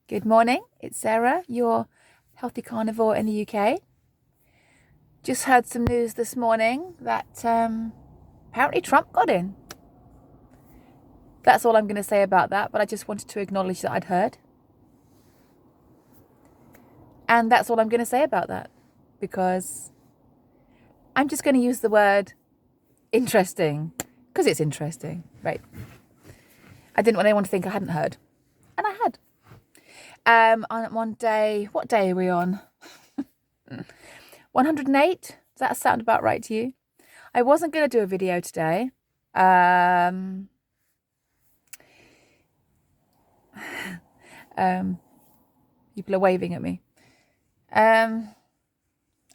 Good morning, it's Sarah, your healthy carnivore in the UK. Just heard some news this morning that apparently Trump got in. That's all I'm going to say about that, but I just wanted to acknowledge that I'd heard. And that's all I'm going to say about that, because I'm just going to use the word interesting, because it's interesting, right? I didn't want anyone to think I hadn't heard, and I had. On day, what day are we on? 108? Does that sound about right to you? I wasn't going to do a video today. People are waving at me. I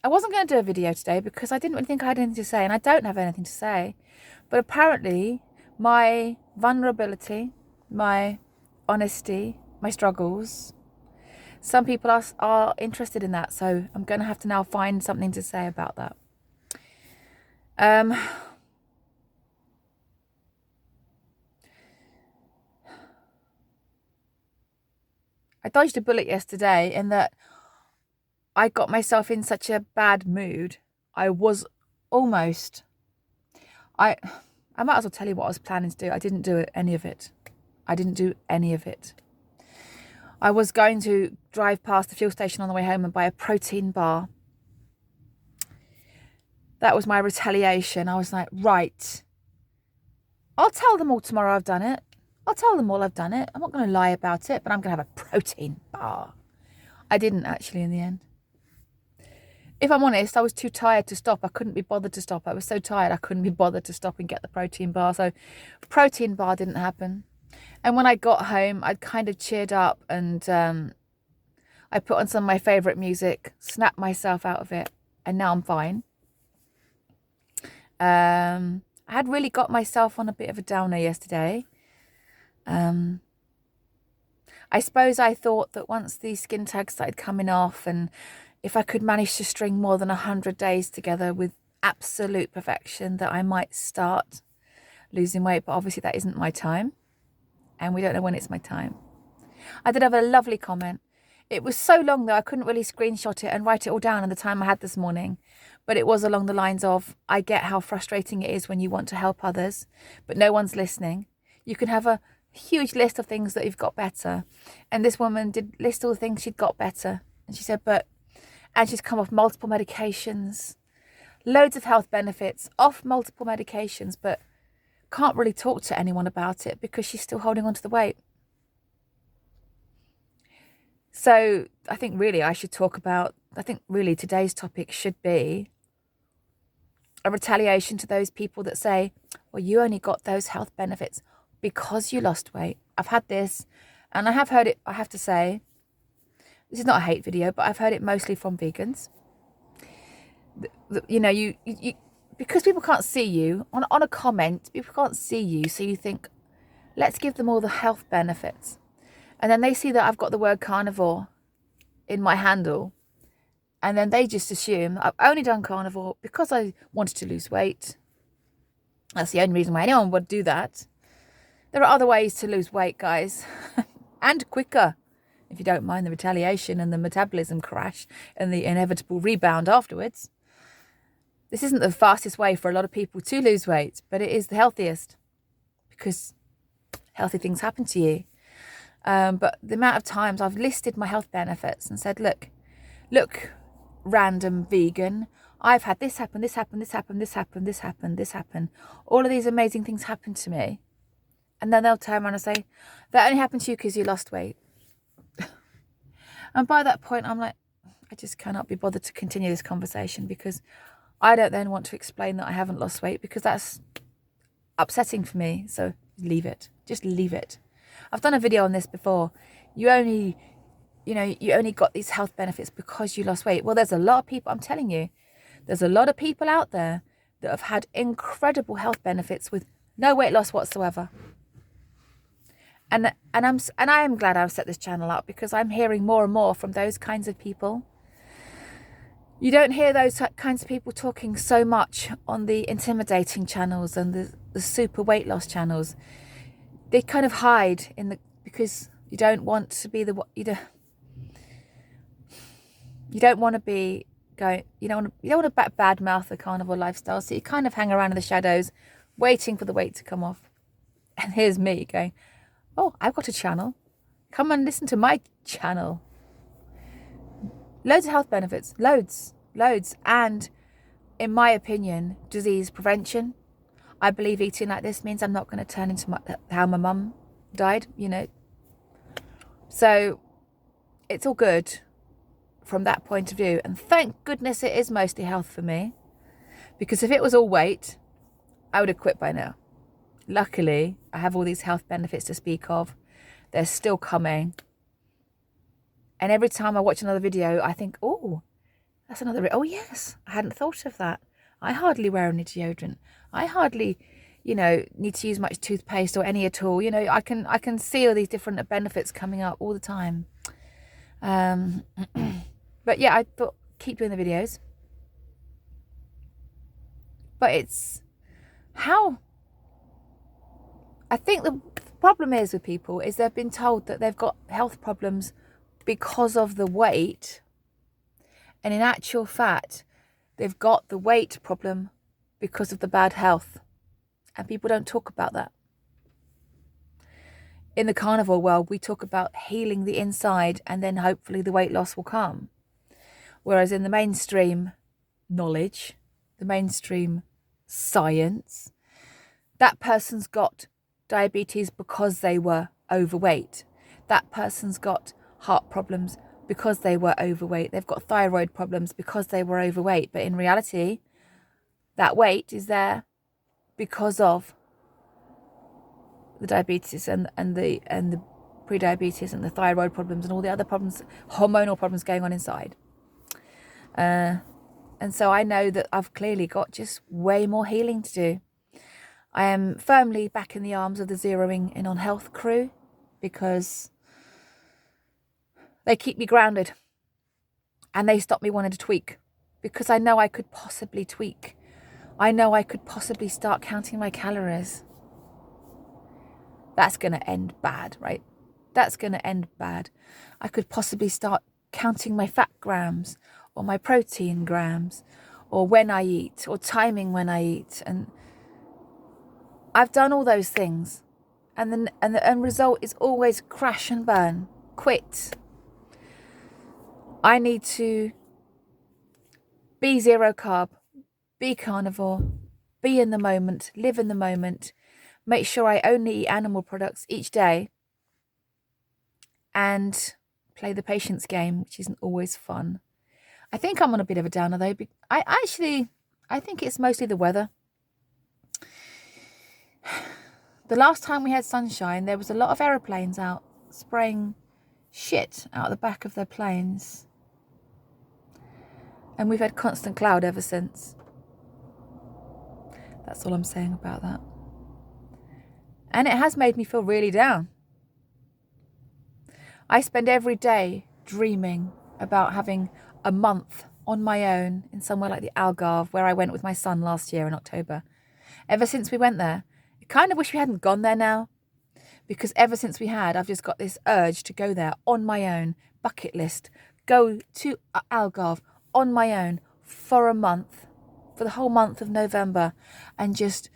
wasn't going to do a video today because I didn't really think I had anything to say, and I don't have anything to say. But apparently my vulnerability, my honesty, my struggles, some people are interested in that, so I'm going to have to now find something to say about that. I dodged a bullet yesterday in that I got myself in such a bad mood. I was almost... I might as well tell you what I was planning to do. I didn't do any of it. I didn't do any of it. I was going to drive past the fuel station on the way home and buy a protein bar. That was my retaliation. I was like, right, I'll tell them all tomorrow I've done it. I'll tell them all I've done it. I'm not going to lie about it, but I'm going to have a protein bar. I didn't actually in the end. If I'm honest, I was too tired to stop. I couldn't be bothered to stop. I was so tired I couldn't be bothered to stop and get the protein bar. So protein bar didn't happen. And when I got home, I'd kind of cheered up and I put on some of my favourite music, snapped myself out of it, and now I'm fine. I had really got myself on a bit of a downer yesterday. I suppose I thought that once these skin tags started coming off, and if I could manage to string more than 100 days together with absolute perfection, that I might start losing weight. But obviously that isn't my time, and we don't know when it's my time. I did have a lovely comment. It was so long though I couldn't really screenshot it and write it all down in the time I had this morning. But it was along the lines of, I get how frustrating it is when you want to help others, but no one's listening. You can have a huge list of things that you've got better. And this woman did list all the things she'd got better. And she said, and she's come off multiple medications, loads of health benefits, off multiple medications, but can't really talk to anyone about it because she's still holding on to the weight. So I think really today's topic should be a retaliation to those people that say, well, you only got those health benefits because you lost weight. I've had this, and I have heard it, I have to say, this is not a hate video, but I've heard it mostly from vegans. You know, you because people can't see you, on a comment, people can't see you, so you think, let's give them all the health benefits. And then they see that I've got the word carnivore in my handle, and then they just assume I've only done carnivore because I wanted to lose weight. That's the only reason why anyone would do that. There are other ways to lose weight, guys, and quicker, if you don't mind the retaliation and the metabolism crash and the inevitable rebound afterwards. This isn't the fastest way for a lot of people to lose weight, but it is the healthiest because healthy things happen to you. But the amount of times I've listed my health benefits and said, look, random vegan, I've had this happen, this happen, this happen, this happen, this happen, this happen. All of these amazing things happen to me. And then they'll turn around and say, that only happened to you because you lost weight. And by that point, I'm like, I just cannot be bothered to continue this conversation, because I don't then want to explain that I haven't lost weight, because that's upsetting for me. So leave it. Just leave it. I've done a video on this before. You only got these health benefits because you lost weight. Well, there's a lot of people, I'm telling you, there's a lot of people out there that have had incredible health benefits with no weight loss whatsoever. And I am glad I've set this channel up, because I'm hearing more and more from those kinds of people. You don't hear those kinds of people talking so much on the intimidating channels and the super weight loss channels. They kind of hide because You don't want to be you don't want to be going, you don't want to bad mouth the carnivore lifestyle. So you kind of hang around in the shadows, waiting for the weight to come off. And here's me going, oh, I've got a channel. Come and listen to my channel. Loads of health benefits, loads. And in my opinion, disease prevention. I believe eating like this means I'm not going to turn into how my mum died, So it's all good from that point of view. And thank goodness it is mostly health for me. Because if it was all weight, I would have quit by now. Luckily, I have all these health benefits to speak of. They're still coming. And every time I watch another video, I think, oh, that's another, oh yes, I hadn't thought of that. I hardly wear any deodorant. I hardly, need to use much toothpaste or any at all. I can see all these different benefits coming up all the time. But yeah, I thought, keep doing the videos. But it's how, I think the problem is with people is they've been told that they've got health problems because of the weight. And in actual fact, they've got the weight problem because of the bad health. And people don't talk about that. In the carnivore world, we talk about healing the inside and then hopefully the weight loss will come. Whereas in the mainstream knowledge, the mainstream science, that person's got diabetes because they were overweight. That person's got heart problems because they were overweight. They've got thyroid problems because they were overweight. But in reality, that weight is there because of the diabetes and the pre-diabetes and the thyroid problems and all the other problems, hormonal problems going on inside. And so I know that I've clearly got just way more healing to do. I am firmly back in the arms of the Zeroing In on Health crew because they keep me grounded and they stop me wanting to tweak because I know I could possibly tweak. I know I could possibly start counting my calories. That's going to end bad, right? That's going to end bad. I could possibly start counting my fat grams or my protein grams or when I eat or timing when I eat. And I've done all those things. And the end result is always crash and burn, quit. I need to be zero carb, be carnivore, be in the moment, live in the moment, make sure I only eat animal products each day, and play the patience game, which isn't always fun. I think I'm on a bit of a downer though. I think it's mostly the weather. The last time we had sunshine, there was a lot of aeroplanes out spraying shit out the back of their planes. And we've had constant cloud ever since. That's all I'm saying about that. And it has made me feel really down. I spend every day dreaming about having a month on my own in somewhere like the Algarve, where I went with my son last year in October. Ever since we went there, I kind of wish we hadn't gone there now, because ever since we had, I've just got this urge to go there on my own, bucket list, go to Algarve on my own for a month, for the whole month of November, and just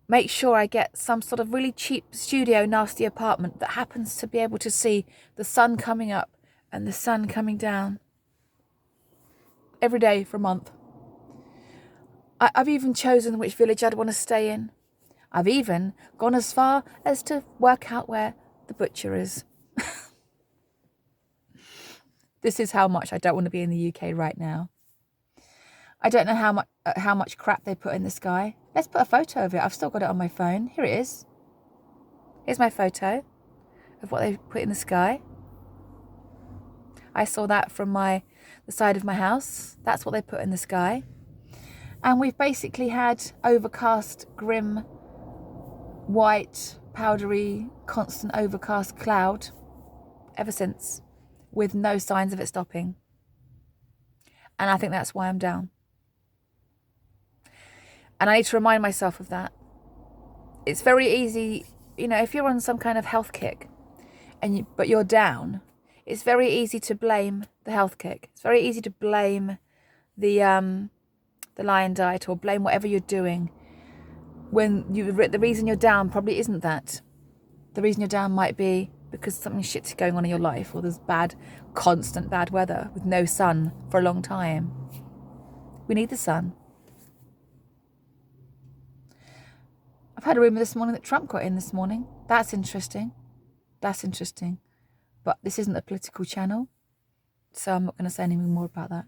make sure I get some sort of really cheap studio nasty apartment that happens to be able to see the sun coming up and the sun coming down every day for a month. I've even chosen which village I'd want to stay in. I've even gone as far as to work out where the butcher is. This is how much I don't want to be in the UK right now. I don't know how much crap they put in the sky. Let's put a photo of it. I've still got it on my phone. Here it is. Here's my photo of what they put in the sky. I saw that from the side of my house. That's what they put in the sky. And we've basically had overcast, grim, white, powdery, constant overcast cloud ever since, with no signs of it stopping. And I think that's why I'm down. And I need to remind myself of that. It's very easy, if you're on some kind of health kick but you're down, it's very easy to blame the health kick. It's very easy to blame the lion diet or blame whatever you're doing when the reason you're down probably isn't that. The reason you're down might be because something shit's going on in your life, or there's constant bad weather with no sun for a long time. We need the sun. I've had a rumour this morning that Trump got in this morning. That's interesting. That's interesting. But this isn't a political channel, so I'm not going to say anything more about that.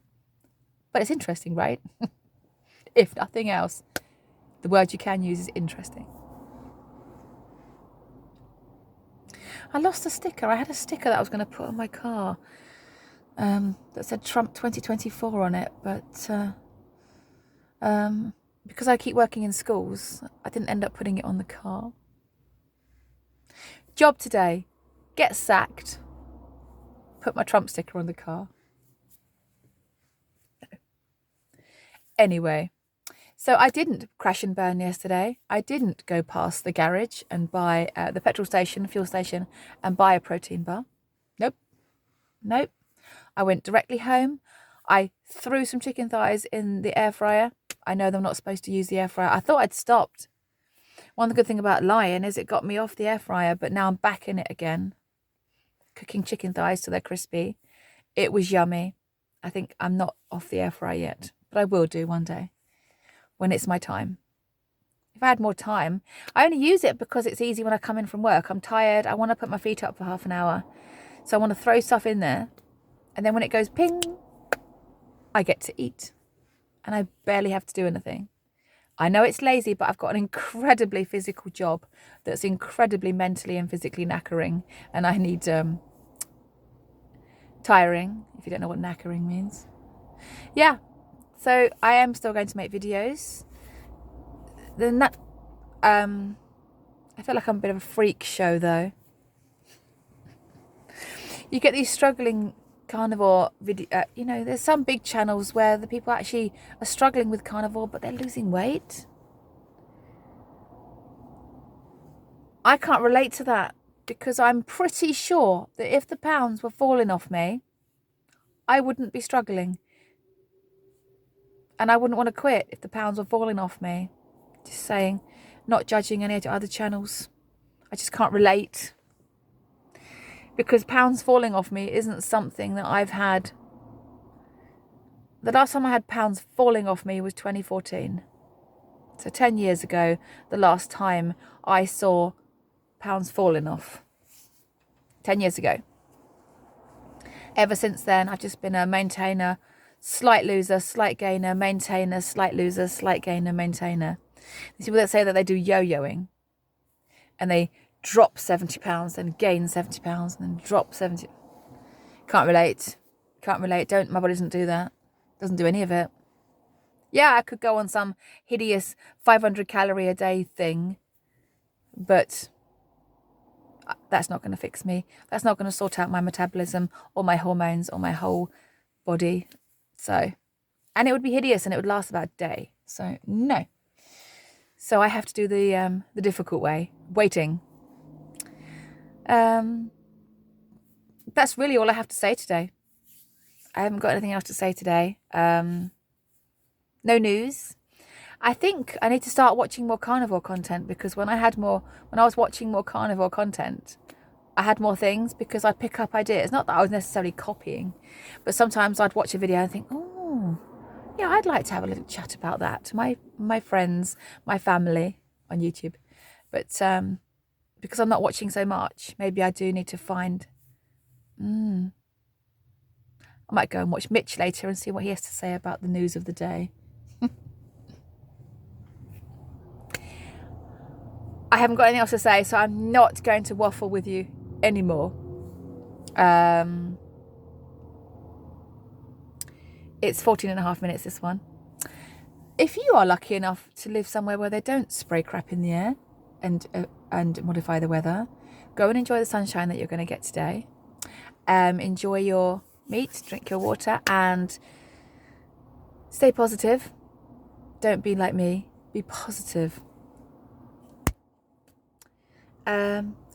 But it's interesting, right? If nothing else, the word you can use is interesting. I lost a sticker. I had a sticker that I was going to put on my car that said Trump 2024 on it, but because I keep working in schools, I didn't end up putting it on the car. Job today, get sacked, put my Trump sticker on the car. Anyway, so I didn't crash and burn yesterday. I didn't go past the garage and buy the fuel station, and buy a protein bar. Nope. I went directly home. I threw some chicken thighs in the air fryer. I know they're not supposed to use the air fryer. I thought I'd stopped. One good thing about Lion is it got me off the air fryer, but now I'm back in it again, cooking chicken thighs till they're crispy. It was yummy. I think I'm not off the air fryer yet, but I will do one day when it's my time. If I had more time, I only use it because it's easy when I come in from work. I'm tired. I want to put my feet up for half an hour. So I want to throw stuff in there. And then when it goes ping, I get to eat. And I barely have to do anything. I know it's lazy, but I've got an incredibly physical job that's incredibly mentally and physically knackering. And I need tiring, if you don't know what knackering means. Yeah, so I am still going to make videos. I feel like I'm a bit of a freak show, though. You get these struggling carnivore video, there's some big channels where the people actually are struggling with carnivore, but they're losing weight. I can't relate to that because I'm pretty sure that if the pounds were falling off me, I wouldn't be struggling. And I wouldn't want to quit if the pounds were falling off me. Just saying, not judging any other channels. I just can't relate. Because pounds falling off me isn't something that I've had. The last time I had pounds falling off me was 2014. So 10 years ago, the last time I saw pounds falling off. 10 years ago. Ever since then, I've just been a maintainer, slight loser, slight gainer, maintainer, slight loser, slight gainer, maintainer. These people that say that they do yo-yoing and they drop 70 pounds, then gain 70 pounds, and then drop 70. Can't relate. My body doesn't do that. Doesn't do any of it. Yeah, I could go on some hideous 500 calorie a day thing, but that's not going to fix me. That's not going to sort out my metabolism or my hormones or my whole body. So, and it would be hideous and it would last about a day. So, no. So I have to do the difficult way, waiting. That's really all I have to say today. I haven't got anything else to say today. No news. I think I need to start watching more carnivore content, because when I was watching more carnivore content, I had more things because I'd pick up ideas. Not that I was necessarily copying, but sometimes I'd watch a video and think, oh, yeah, I'd like to have a little chat about that to my friends, my family on YouTube. But because I'm not watching so much, maybe I do need to find... I might go and watch Mitch later and see what he has to say about the news of the day. I haven't got anything else to say, so I'm not going to waffle with you anymore. It's 14 and a half minutes, this one. If you are lucky enough to live somewhere where they don't spray crap in the air and modify the weather, go and enjoy the sunshine that you're going to get today. Enjoy your meat, drink your water, and stay positive. Don't be like me. Be positive.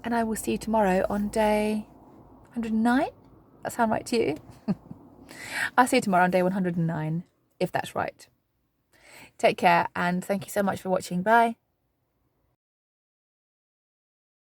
And I will see you tomorrow on day 109? That sound right to you? I'll see you tomorrow on day 109, if that's right. Take care, and thank you so much for watching. Bye.